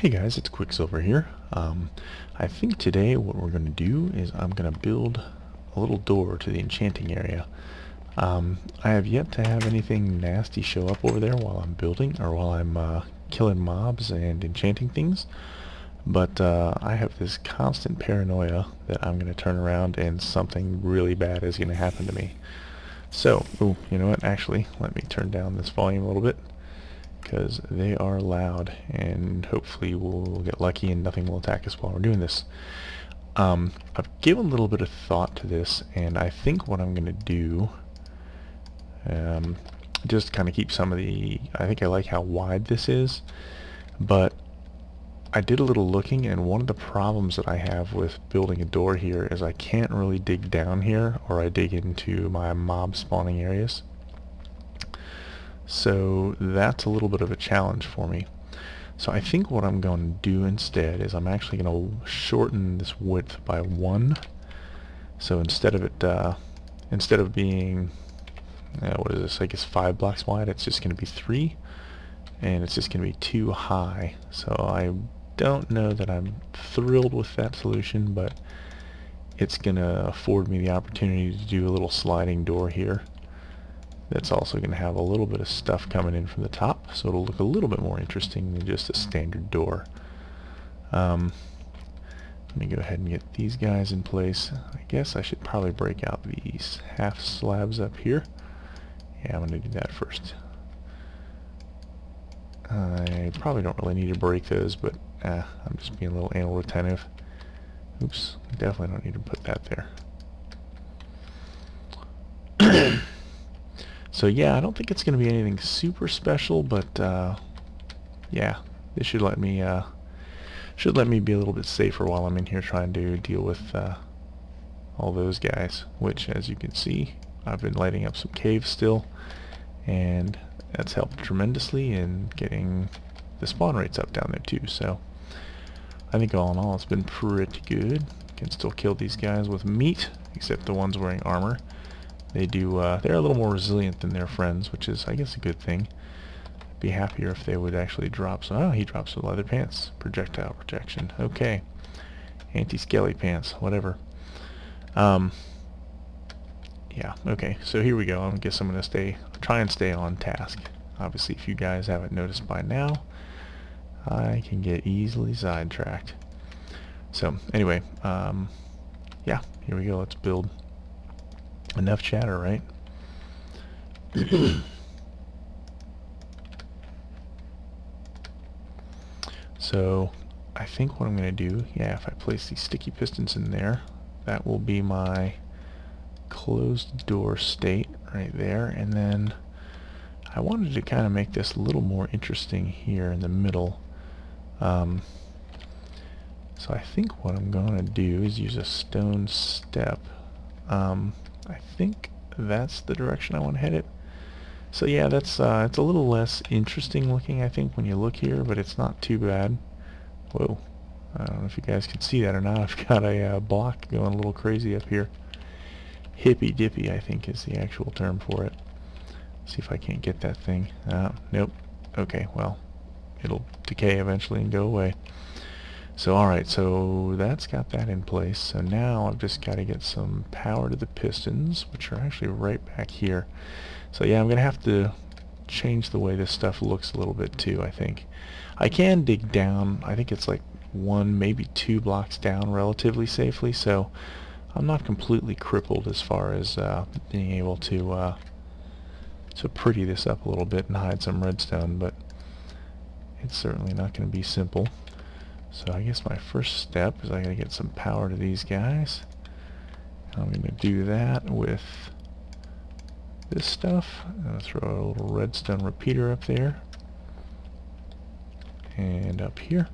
Hey guys, it's Quicksilver here. I think today what we're going to do is I'm going to build a little door to the enchanting area. I have yet to have anything nasty show up over there while I'm building, or while I'm killing mobs and enchanting things, but I have this constant paranoia that I'm going to turn around and something really bad is going to happen to me. So, ooh, you know what, actually, let me turn down this volume a little bit, because they are loud, and hopefully we'll get lucky and nothing will attack us while we're doing this. I've given a little bit of thought to this, and I think what I'm going to do, just kind of keep some of the, I think I like how wide this is, but I did a little looking, and one of the problems that I have with building a door here is I can't really dig down here, or I dig into my mob spawning areas. So that's a little bit of a challenge for me. So I think what I'm going to do instead is I'm actually going to shorten this width by 1. So instead of being, what is this, I guess 5 blocks wide, it's just going to be 3. And it's just going to be too high. So I don't know that I'm thrilled with that solution, but it's going to afford me the opportunity to do a little sliding door here. That's also going to have a little bit of stuff coming in from the top, so it'll look a little bit more interesting than just a standard door. Let me go ahead and get these guys in place. I guess I should probably break out these half slabs up here. Yeah, I'm going to do that first. I probably don't really need to break those, but I'm just being a little anal retentive. Oops, definitely don't need to put that there. So yeah, I don't think it's going to be anything super special, but yeah, this should let me be a little bit safer while I'm in here trying to deal with all those guys. Which, as you can see, I've been lighting up some caves still, and that's helped tremendously in getting the spawn rates up down there too. So I think all in all, it's been pretty good. Can still kill these guys with meat, except the ones wearing armor. They do, they're a little more resilient than their friends, which is, I guess, a good thing. I'd be happier if they would actually drop some. Oh, he drops some leather pants. Projectile protection. Okay. Anti-skelly pants. Whatever. Yeah, okay. So here we go. I guess I'm going to try and stay on task. Obviously, if you guys haven't noticed by now, I can get easily sidetracked. So, anyway, yeah, here we go. Let's build. Enough chatter, right? So I think what I'm going to do, yeah, if I place these sticky pistons in there, that will be my closed door state right there. And then I wanted to kind of make this a little more interesting here in the middle. So I think what I'm going to do is use a stone step. I think that's the direction I want to head it. So yeah, that's it's a little less interesting looking, I think, when you look here, but it's not too bad. Whoa, I don't know if you guys can see that or not. I've got a block going a little crazy up here. Hippy dippy, I think, is the actual term for it. See if I can't get that thing. Nope. Okay, well, it'll decay eventually and go away. So alright, so that's got that in place. So now I've just got to get some power to the pistons, which are actually right back here. So yeah, I'm going to have to change the way this stuff looks a little bit too, I think. I can dig down. I think it's like 1, maybe 2 blocks down relatively safely, so I'm not completely crippled as far as being able to pretty this up a little bit and hide some redstone, but it's certainly not going to be simple. So I guess my first step is I gotta get some power to these guys. I'm gonna do that with this stuff. I'm gonna throw a little redstone repeater up there. And up here.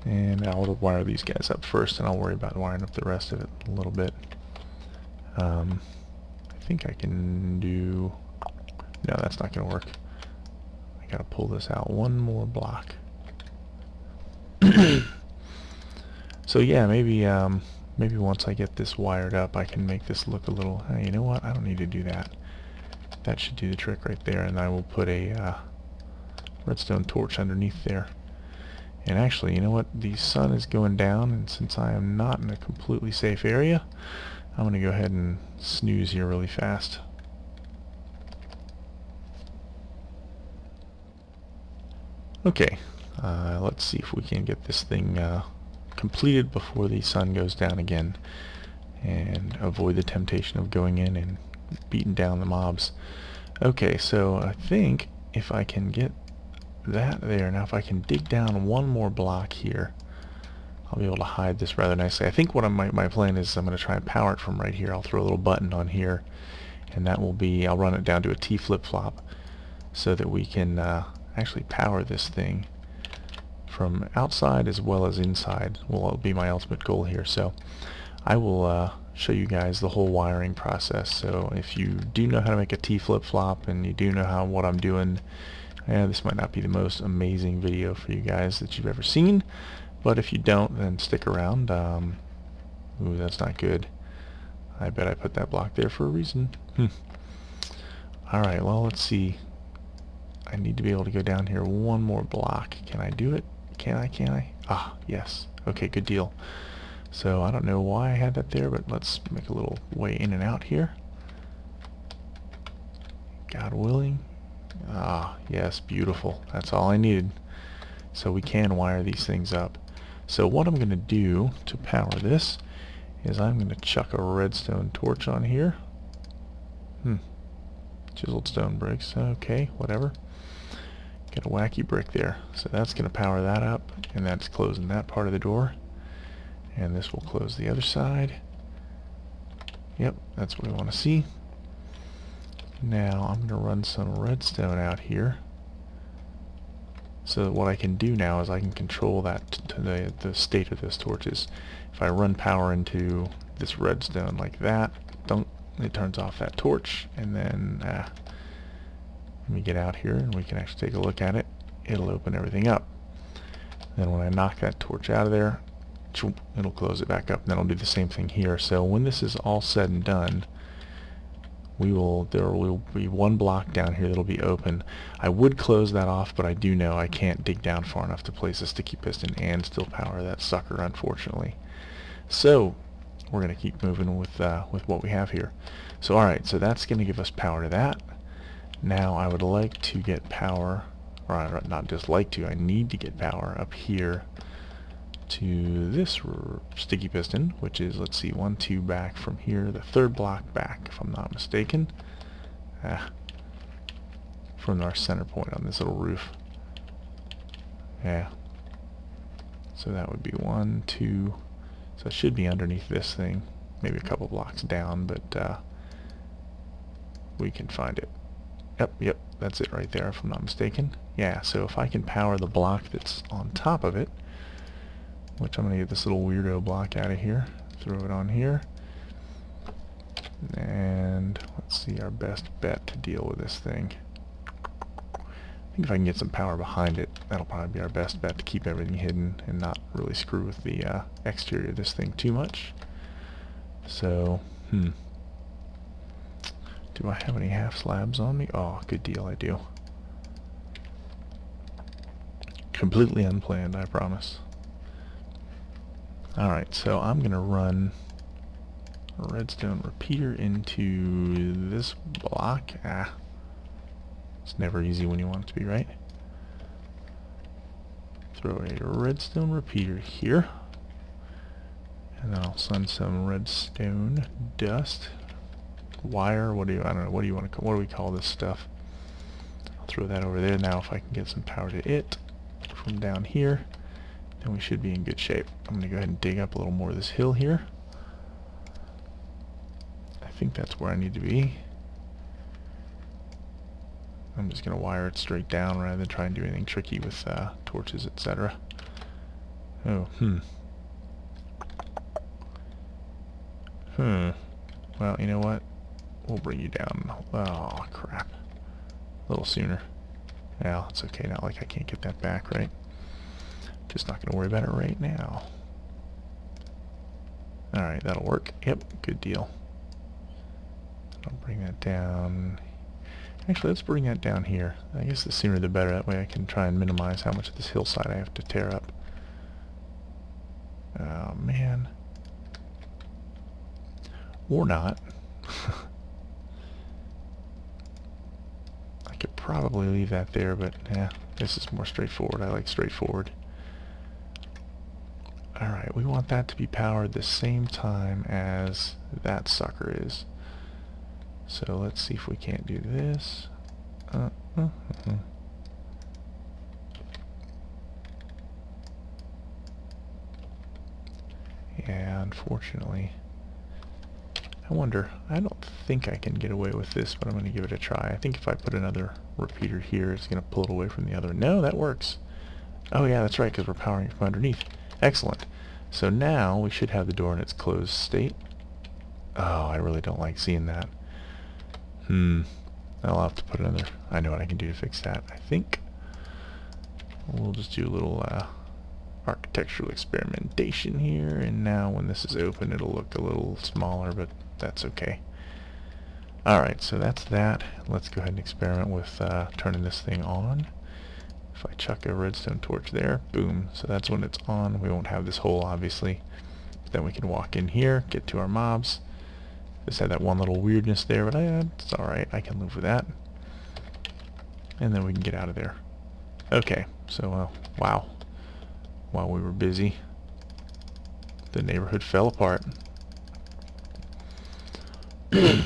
And I'll wire these guys up first, and I'll worry about wiring up the rest of it a little bit. I think I can do... No, that's not gonna work. I gotta pull this out 1 more block. So yeah, maybe once I get this wired up, I can make this look a little. You know what? I don't need to do that. That should do the trick right there, and I will put a redstone torch underneath there. And actually, you know what? The sun is going down, and since I am not in a completely safe area, I'm going to go ahead and snooze here really fast. Okay, let's see if we can get this thing completed before the sun goes down again, and avoid the temptation of going in and beating down the mobs. Okay, so I think if I can get that there, now if I can dig down one more block here, I'll be able to hide this rather nicely. I think what my plan is I'm going to try and power it from right here. I'll throw a little button on here, and that will be, I'll run it down to a T flip-flop so that we can actually power this thing from outside as well as inside. Will be my ultimate goal here. So I will show you guys the whole wiring process. So if you do know how to make a T flip-flop and you do know what I'm doing, this might not be the most amazing video for you guys that you've ever seen, but if you don't, then stick around. Ooh, that's not good. I bet I put that block there for a reason. Alright, well, let's see. I need to be able to go down here one more block. Can I do it? Can I? Ah, yes. Okay, good deal. So I don't know why I had that there, but let's make a little way in and out here. God willing. Ah, yes, beautiful. That's all I needed. So we can wire these things up. So what I'm going to do to power this is I'm going to chuck a redstone torch on here. Chiseled stone bricks. Okay, whatever. Got a wacky brick there. So that's going to power that up, and that's closing that part of the door. And this will close the other side. Yep, that's what we want to see. Now I'm going to run some redstone out here. So what I can do now is I can control that to the state of those torches. If I run power into this redstone like that, it turns off that torch, and then let me get out here and we can actually take a look at it. It'll open everything up. Then when I knock that torch out of there, it'll close it back up, and then I'll do the same thing here. So when this is all said and done, there will be one block down here that'll be open. I would close that off, but I do know I can't dig down far enough to place a sticky piston and still power that sucker, unfortunately. So we're going to keep moving with what we have here. So alright, so that's going to give us power to that. Now I would like to get power, or not just like to, I need to get power up here to this sticky piston, which is, let's see, 1, 2 back from here, the third block back, if I'm not mistaken, from our center point on this little roof. Yeah, so that would be 1, 2, so it should be underneath this thing, maybe a couple blocks down, but we can find it. Yep, that's it right there, if I'm not mistaken. Yeah, so if I can power the block that's on top of it, which I'm going to get this little weirdo block out of here, throw it on here, and let's see, our best bet to deal with this thing. I think if I can get some power behind it, that'll probably be our best bet to keep everything hidden and not really screw with the exterior of this thing too much. So, do I have any half slabs on me? Oh, good deal, I do. Completely unplanned, I promise. Alright, so I'm going to run a redstone repeater into this block. It's never easy when you want it to be, right? Throw a redstone repeater here. And then I'll send some redstone dust. Wire, I don't know, what do we call this stuff? I'll throw that over there. Now if I can get some power to it from down here, then we should be in good shape. I'm going to go ahead and dig up a little more of this hill here. I think that's where I need to be. I'm just going to wire it straight down rather than try and do anything tricky with torches, etc. Oh, well, you know what? We'll bring you down. Oh, crap. A little sooner. Well, it's okay. Not like I can't get that back, right? Just not going to worry about it right now. Alright, that'll work. Yep, good deal. I'll bring that down. Actually, let's bring that down here. I guess the sooner the better. That way I can try and minimize how much of this hillside I have to tear up. Oh, man. Or not. I could probably leave that there, but yeah, this is more straightforward. I like straightforward. Alright, we want that to be powered the same time as that sucker is. So let's see if we can't do this. Yeah, unfortunately. I wonder, I don't think I can get away with this, but I'm going to give it a try. I think if I put another repeater here, it's going to pull it away from the other. No, that works. Oh yeah, that's right, because we're powering it from underneath. Excellent. So now we should have the door in its closed state. Oh, I really don't like seeing that. I'll have to put another... I know what I can do to fix that, I think. We'll just do a little architectural experimentation here, and now when this is open it'll look a little smaller, but that's okay. Alright, so that's that. Let's go ahead and experiment with turning this thing on. If I chuck a redstone torch there, boom, so that's when it's on. We won't have this hole, obviously. But then we can walk in here, get to our mobs. Just had that one little weirdness there, but it's alright, I can live with that. And then we can get out of there. Okay, so, wow. While we were busy, the neighborhood fell apart. Let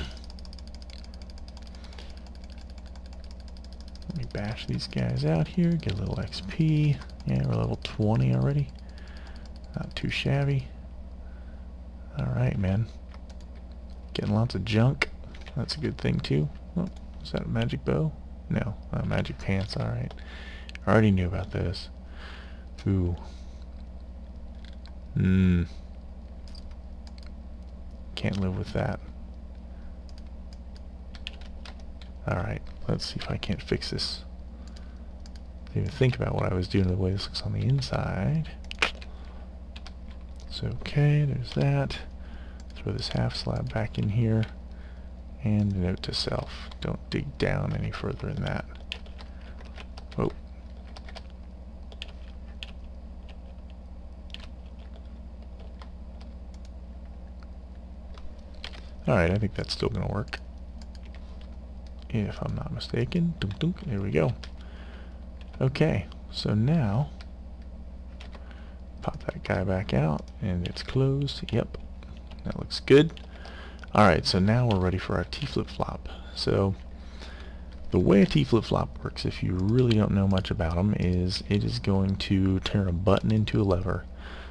me bash these guys out here, get a little XP. Yeah, we're level 20 already. Not too shabby. Alright, man. Getting lots of junk. That's a good thing, too. Oh, is that a magic bow? No, magic pants, alright. I already knew about those. Ooh. Can't live with that. Alright, let's see if I can't fix this. Didn't even think about what I was doing, the way this looks on the inside. So okay, there's that. Throw this half slab back in here. And a note to self, don't dig down any further than that. Oh. Alright, I think that's still going to work. If I'm not mistaken. Dunk, dunk, there we go. Okay, so now pop that guy back out, and it's closed. Yep, that looks good. Alright, so now we're ready for our T-flip-flop. So the way a T-flip-flop works, if you really don't know much about them, is it is going to turn a button into a lever.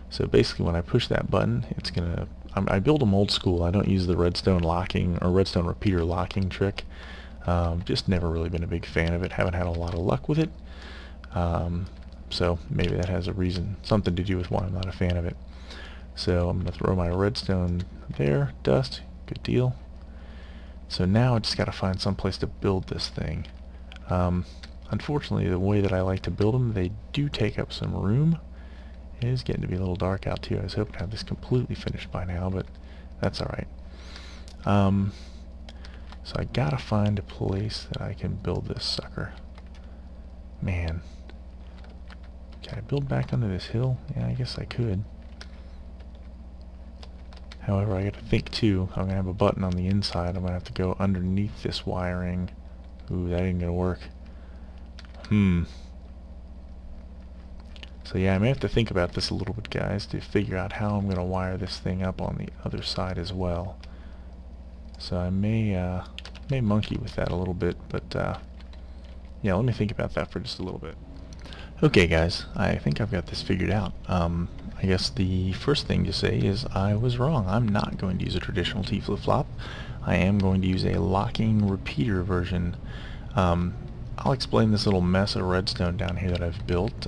So basically when I push that button, it's going to... I build them old school. I don't use the redstone locking or redstone repeater locking trick. Just never really been a big fan of it. Haven't had a lot of luck with it. So maybe that has a reason, something to do with why I'm not a fan of it. So I'm going to throw my redstone there. Dust. Good deal. So now I just got to find some place to build this thing. Unfortunately, the way that I like to build them, they do take up some room. It is getting to be a little dark out too. I was hoping to have this completely finished by now, but that's alright. So I gotta find a place that I can build this sucker. Man. Can I build back under this hill? Yeah, I guess I could. However, I gotta think too. I'm gonna have a button on the inside. I'm gonna have to go underneath this wiring. Ooh, that ain't gonna work. So yeah, I may have to think about this a little bit, guys, to figure out how I'm gonna wire this thing up on the other side as well. So I may monkey with that a little bit, but yeah, let me think about that for just a little bit. Okay guys, I think I've got this figured out. I guess the first thing to say is I was wrong. I'm not going to use a traditional T-flip-flop. I am going to use a locking repeater version. I'll explain this little mess of redstone down here that I've built.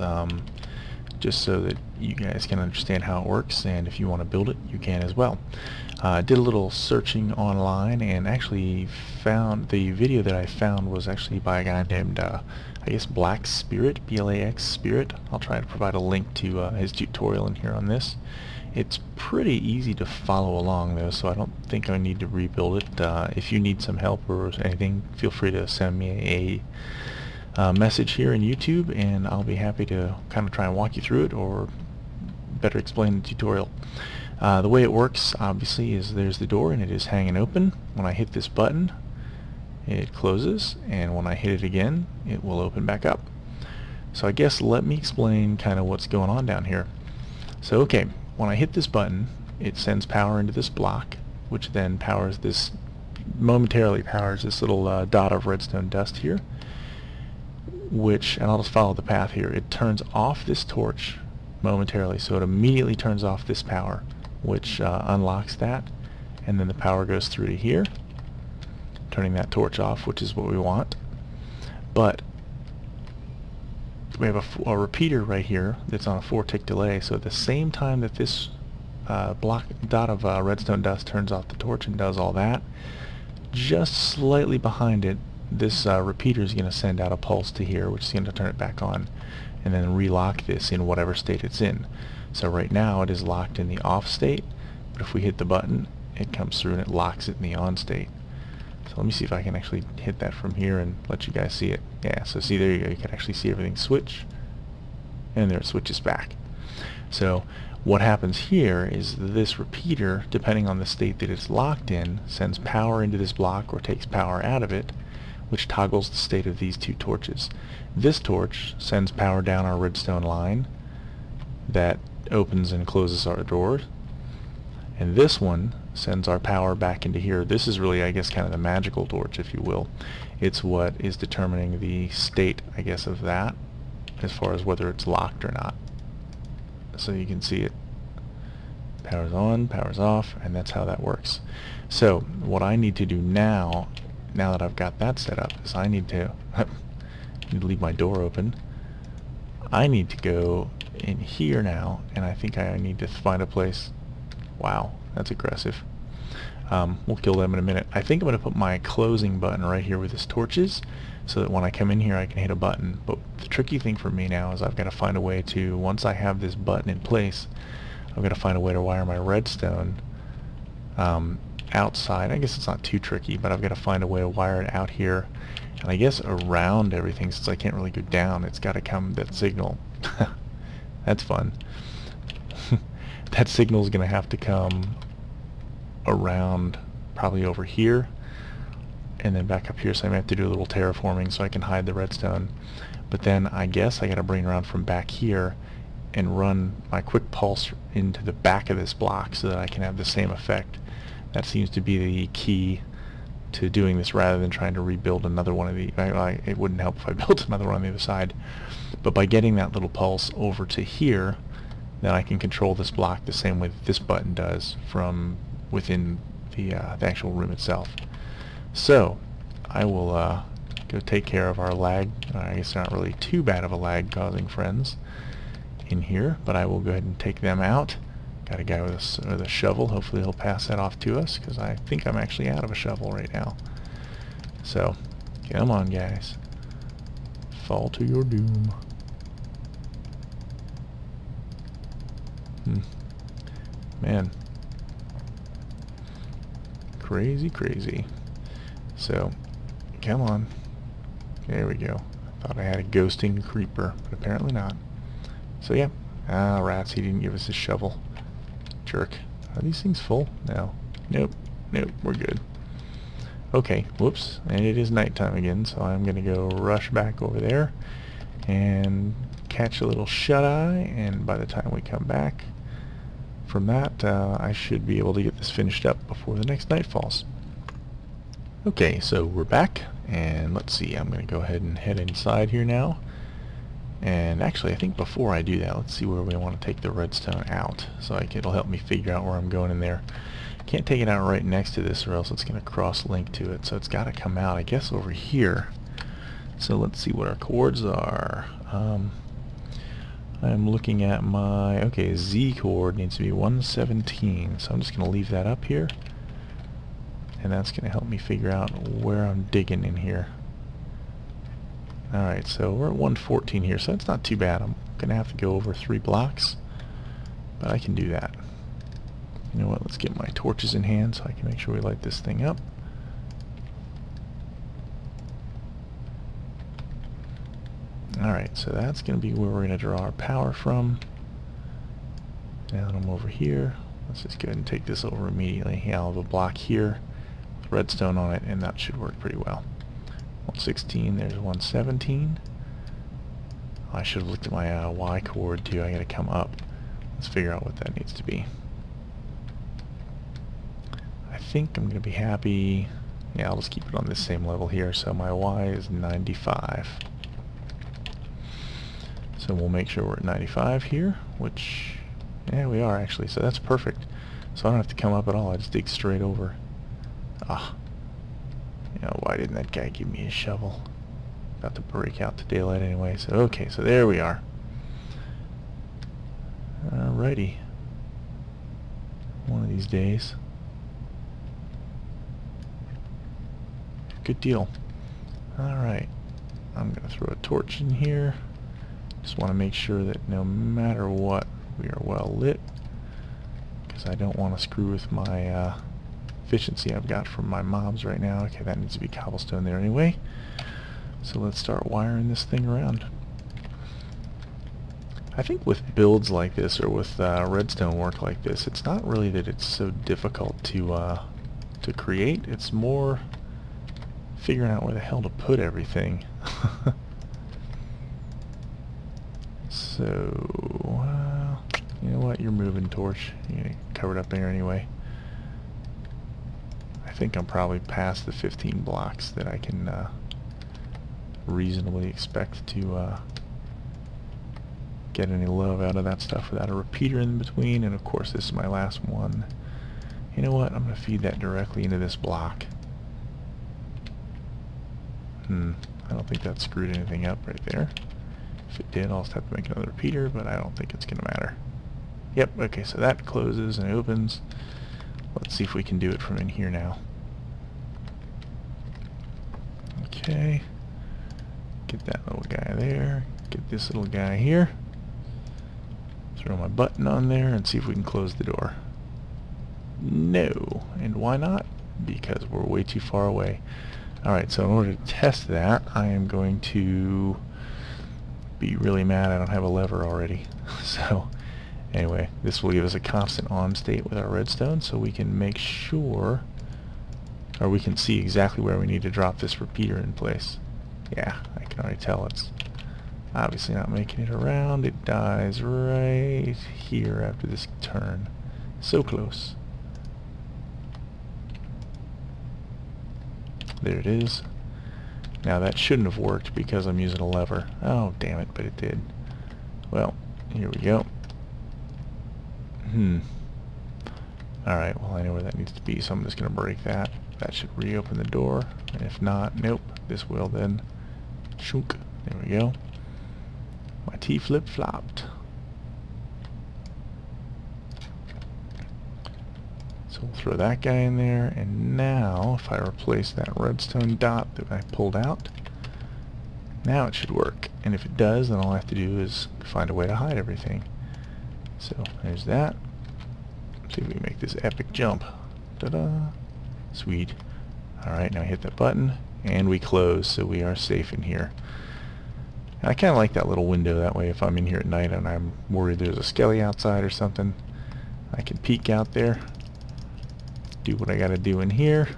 just so that you guys can understand how it works, and if you want to build it, you can as well. Did a little searching online and actually found the video that I found was actually by a guy named I guess BlaXpirit, B-L-A-X Spirit. I'll try to provide a link to his tutorial in here on this. It's pretty easy to follow along though, so I don't think I need to rebuild it. If you need some help or anything, feel free to send me a message here in YouTube, and I'll be happy to kind of try and walk you through it or better explain the tutorial. The way it works obviously is there's the door and it is hanging open. When I hit this button it closes, and when I hit it again it will open back up. So I guess let me explain kind of what's going on down here. So okay, when I hit this button it sends power into this block, which then powers this, momentarily powers this little dot of redstone dust here, which, and I'll just follow the path here, it turns off this torch momentarily, so it immediately turns off this power, which unlocks that, and then the power goes through to here, turning that torch off, which is what we want. But we have a repeater right here that's on a 4-tick delay, so at the same time that this dot of redstone dust turns off the torch and does all that, just slightly behind it, this repeater is going to send out a pulse to here, which is going to turn it back on, and then relock this in whatever state it's in. So right now it is locked in the off state, but if we hit the button it comes through and it locks it in the on state. So let me see if I can actually hit that from here and let you guys see it. Yeah, so see, there you go, you can actually see everything switch, and there it switches back. So what happens here is this repeater, depending on the state that it's locked in, sends power into this block or takes power out of it, which toggles the state of these two torches. This torch sends power down our redstone line that opens and closes our doors, and this one sends our power back into here. This is really, I guess, kind of the magical torch, if you will. It's what is determining the state, I guess, of that, as far as whether it's locked or not. So you can see it. Power's on, power's off, and that's how that works. So what I need to do now that I've got that set up, is I need to leave my door open. I need to go in here now, and I think I need to find a place. Wow, that's aggressive. We'll kill them in a minute. I think I'm going to put my closing button right here where this torch is, so that when I come in here I can hit a button. But the tricky thing for me now is I've got to find a way to, once I have this button in place, I've got to find a way to wire my redstone outside. I guess it's not too tricky, but I've got to find a way to wire it out here, and I guess around everything, since I can't really go down, it's got to come, that signal. That's fun. That signal is going to have to come around, probably over here, and then back up here, so I may have to do a little terraforming so I can hide the redstone. But then I guess I got to bring it around from back here and run my quick pulse into the back of this block so that I can have the same effect. That seems to be the key to doing this, rather than trying to rebuild another one of the... it wouldn't help if I built another one on the other side. But by getting that little pulse over to here, then I can control this block the same way that this button does from within the actual room itself. So I will go take care of our lag. I guess they're not really too bad of a lag causing friends in here, but I will go ahead and take them out. Got a guy with a shovel. Hopefully he'll pass that off to us, because I think I'm actually out of a shovel right now. So come on, guys, fall to your doom. Man, crazy. So come on, there we go. I thought I had a ghosting creeper, but apparently not. So yeah, rats, he didn't give us his shovel. Jerk. Are these things full? No. Nope, we're good. Okay, whoops, and it is nighttime again, so I'm gonna go rush back over there and catch a little shut-eye, and by the time we come back from that, I should be able to get this finished up before the next night falls. Okay, so we're back, and let's see, I'm going to go ahead and head inside here now. And actually, I think before I do that, let's see where we want to take the redstone out, so it'll help me figure out where I'm going in there. Can't take it out right next to this, or else it's going to cross-link to it, so it's got to come out, I guess, over here. So let's see what our cords are. I'm looking at my, okay, Z chord needs to be 117, so I'm just going to leave that up here, and that's going to help me figure out where I'm digging in here. Alright, so we're at 114 here, so that's not too bad. I'm going to have to go over 3 blocks, but I can do that. You know what, let's get my torches in hand so I can make sure we light this thing up. Alright, so that's going to be where we're going to draw our power from. Now that I'm over here, let's just go ahead and take this over immediately. Yeah, I'll have a block here with redstone on it, and that should work pretty well. 116, there's 117. I should have looked at my Y chord too. I got to come up. Let's figure out what that needs to be. I think I'm going to be happy. Yeah, I'll just keep it on this same level here. So my Y is 95. So we'll make sure we're at 95 here, which, yeah, we are actually. So that's perfect. So I don't have to come up at all. I just dig straight over. Ah. You know, why didn't that guy give me a shovel? About to break out to daylight anyway. So, okay, so there we are. Alrighty. One of these days. Good deal. Alright. I'm going to throw a torch in here. Just want to make sure that no matter what, we are well lit. Because I don't want to screw with my efficiency I've got from my mobs right now. Okay, that needs to be cobblestone there anyway. So let's start wiring this thing around. I think with builds like this, or with redstone work like this, it's not really that it's so difficult to create. It's more figuring out where the hell to put everything. So, you know what? You're moving, torch. You're gonna cover it up there anyway. I think I'm probably past the 15 blocks that I can reasonably expect to get any love out of that stuff without a repeater in between. And of course, this is my last one. You know what? I'm going to feed that directly into this block. I don't think that screwed anything up right there. If it did, I'll just have to make another repeater, but I don't think it's going to matter. Yep, okay, so that closes and opens. Let's see if we can do it from in here now. Okay. Get that little guy there. Get this little guy here. Throw my button on there and see if we can close the door. No. And why not? Because we're way too far away. Alright, so in order to test that, I am going to be really mad I don't have a lever already. So, anyway, this will give us a constant on state with our redstone, so we can make sure, or we can see exactly where we need to drop this repeater in place. Yeah, I can already tell it's obviously not making it around. It dies right here after this turn. So close. There it is. Now that shouldn't have worked because I'm using a lever. Oh, damn it, but it did. Well, here we go. Alright, well I know where that needs to be, so I'm just going to break that. That should reopen the door. And if not, nope, this will then. Shunk. There we go. My T flip-flopped. So we'll throw that guy in there, and now if I replace that redstone dot that I pulled out, now it should work. And if it does, then all I have to do is find a way to hide everything. So there's that. Let's see if we can make this epic jump. Ta-da! Sweet. Alright, now hit that button, and we close, so we are safe in here. And I kind of like that little window, that way if I'm in here at night and I'm worried there's a skelly outside or something, I can peek out there, do what I gotta do in here.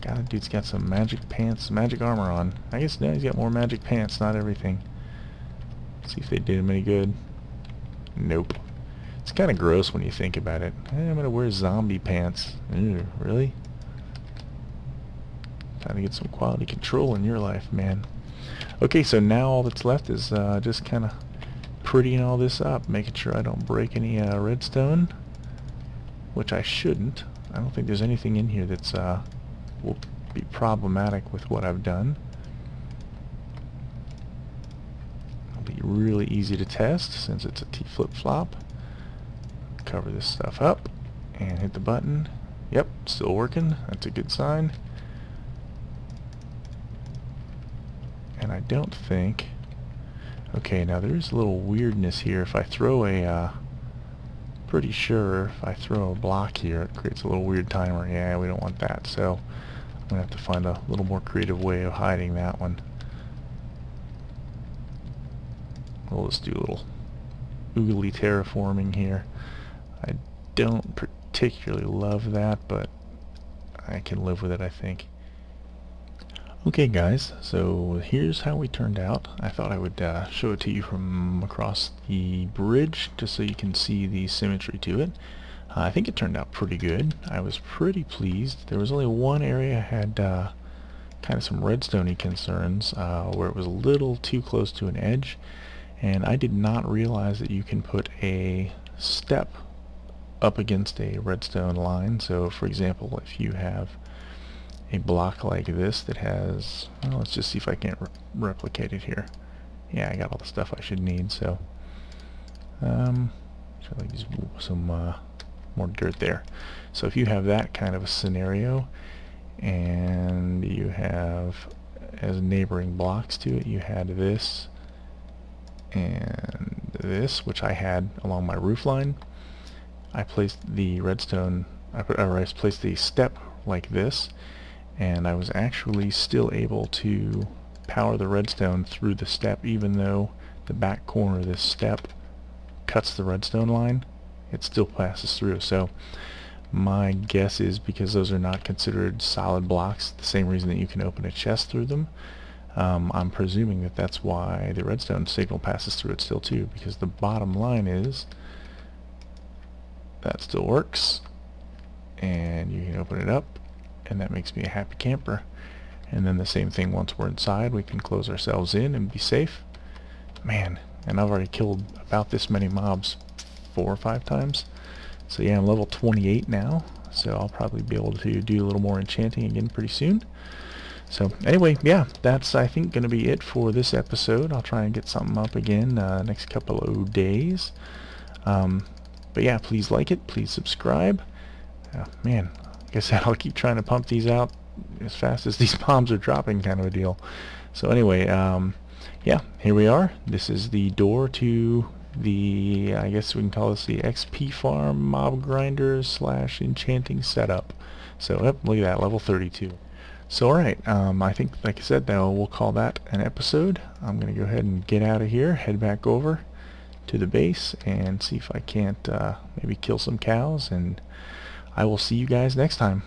God, dude's got some magic pants, magic armor on. I guess now he's got more magic pants, not everything. Let's see if they did him any good. Nope. It's kind of gross when you think about it. I'm gonna wear zombie pants. Ew, really? Time to get some quality control in your life, man. Okay, so now all that's left is just kind of prettying all this up, making sure I don't break any redstone, which I shouldn't. I don't think there's anything in here that's will be problematic with what I've done. I'll be be really easy to test since it's a T flip-flop. Cover this stuff up and hit the button. Yep, still working. That's a good sign. And I don't think... Okay, now there's a little weirdness here. If I throw a... pretty sure if I throw a block here, it creates a little weird timer. Yeah, we don't want that, so I'm going to have to find a little more creative way of hiding that one. We'll just do a little oogly terraforming here. I don't particularly love that, but I can live with it, I think. Okay guys, so here's how we turned out. I thought I would show it to you from across the bridge just so you can see the symmetry to it. I think it turned out pretty good. I was pretty pleased. There was only one area I had kind of some redstone-y concerns where it was a little too close to an edge, and I did not realize that you can put a step up against a redstone line. So for example, if you have a block like this that has, well, let's just see if I can't replicate it here. Yeah, I got all the stuff I should need, so should use some more dirt there. So if you have that kind of a scenario and you have as neighboring blocks to it, you had this and this, which I had along my roof line. I placed the redstone, I placed the step like this, and I was actually still able to power the redstone through the step even though the back corner of this step cuts the redstone line. It still passes through. So my guess is because those are not considered solid blocks, the same reason that you can open a chest through them, I'm presuming that that's why the redstone signal passes through it still too, because the bottom line is that still works and you can open it up, and that makes me a happy camper. And then the same thing once we're inside, we can close ourselves in and be safe. Man, and I've already killed about this many mobs 4 or 5 times. So yeah, I'm level 28 now, so I'll probably be able to do a little more enchanting again pretty soon. So anyway, yeah, that's I think going to be it for this episode. I'll try and get something up again next couple of days. But yeah, please like it, please subscribe. Man, like I said, I'll keep trying to pump these out as fast as these bombs are dropping, kind of a deal. So anyway, yeah, here we are. This is the door to the, I guess we can call this the XP farm mob grinder / enchanting setup. So yep, look at that, level 32. So alright, I think, like I said, now we'll call that an episode. I'm going to go ahead and get out of here, head back over to the base, and see if I can't maybe kill some cows, and I will see you guys next time.